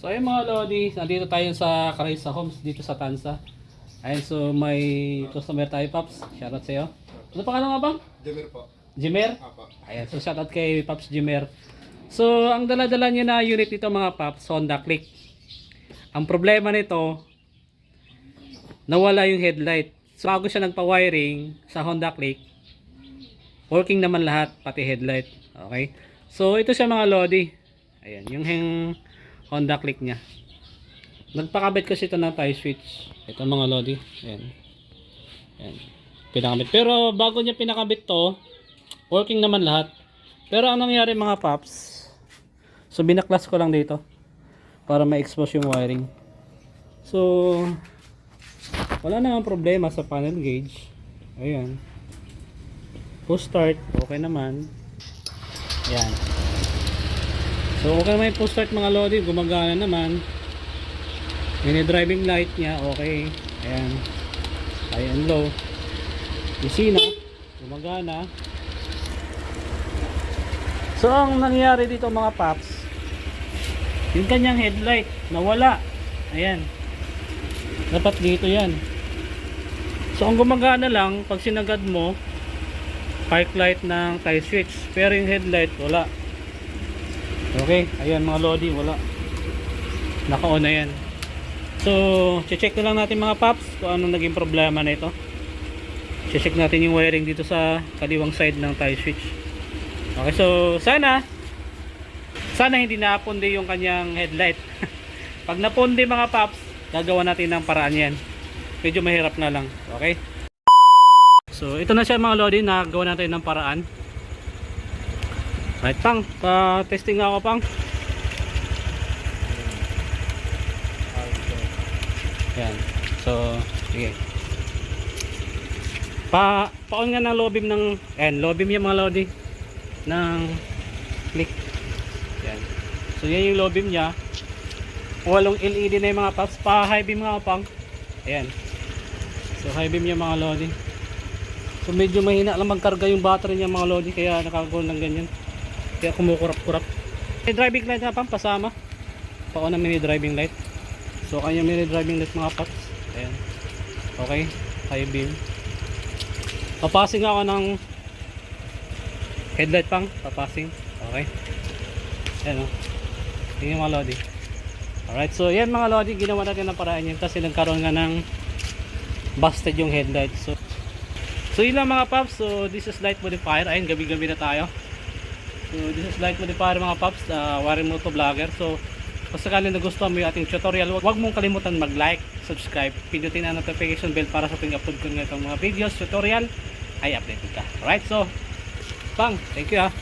So ayun mga Lodi, nandito tayo sa Karaisa Homes dito sa Tansa. Ayun, so may customer tayo, Paps. Shoutout sa'yo. Ano pa ka nga bang? Jemer po. Jemer? Apa. Ayan, so shoutout kay Paps Jemer. So ang dala-dala niya na unit nito mga Paps, Honda Click. Ang problema nito, nawala yung headlight. So bago siya nagpa-wiring sa Honda Click, working naman lahat, pati headlight. Okay? So ito siya mga Lodi. Ayan, yung Honda Click niya. Nagpakabit kasi ito ng tie switch. Ito mga Lodi. Ayan. Ayan. Pinakabit. Pero bago niya pinakabit to, working naman lahat. Pero ang nangyari mga Paps, so binaklas ko lang dito para ma-expose yung wiring. So wala namang problema sa panel gauge. Ayan. Push start, okay naman. Ayan. So okay naman yung push start mga Lodi, gumagana naman. Yung driving light niya, okay. Ayan. High and low. Isina, gumagana. So ang nangyari dito mga Paps, yung kanyang headlight nawala. Ayan. Dapat dito yan. So ang gumagana lang pag sinagad mo, park light ng tie switch, pero yung headlight wala. Okay, ayan mga Lodi, wala. Naka-on na yan. So, check na lang natin mga Paps kung anong naging problema na ito. Check natin yung wiring dito sa kaliwang side ng tie switch. Okay, so sana hindi napundi yung kanyang headlight. Pag napundi mga Paps, gagawa natin ng paraan yan. Medyo mahirap na lang. Okay? So, ito na siya mga Lodi, nagawa natin ng paraan. Right, Pang, pa-testing nga ako, Pang. Yan. So, sige. Pa-on nga ng low beam ng, low beam yung mga Lodi ng click. Yan. So, yan yung low beam niya. Walong LED na yung mga Paps. Pa-high beam nga, Pang. Ayan. So, high beam yung mga Lodi. So, medyo mahina lang magkarga yung battery niya mga Lodi, kaya nakagawa ng ganyan. Kaya kumukurap-kurap. May driving light na Pang, pasama. Pa-on na mini driving light. So kanya mini driving light mga Paps. Ayan. Okay. High beam. Papasing ako ng headlight Pang. Papasing. Okay. Ayan o. Tingnan yung mga Lodi. Alright. So yan mga Lodi. Ginawa natin ng paraan yan kasi nagkaroon nga ng busted yung headlight. So yun lang mga Paps. So this is light modifier. Ayun, gabi-gabi na tayo. So this is light modifier mga Paps, Warren Moto Vlogger. So kung sakali nagustuhan mo yung ating tutorial, huwag mong kalimutan mag-like, subscribe, pindutin ang notification bell para sa tuwing upload ko ng mga videos, tutorial, ay updated ka. Alright, so Pang, thank you ha.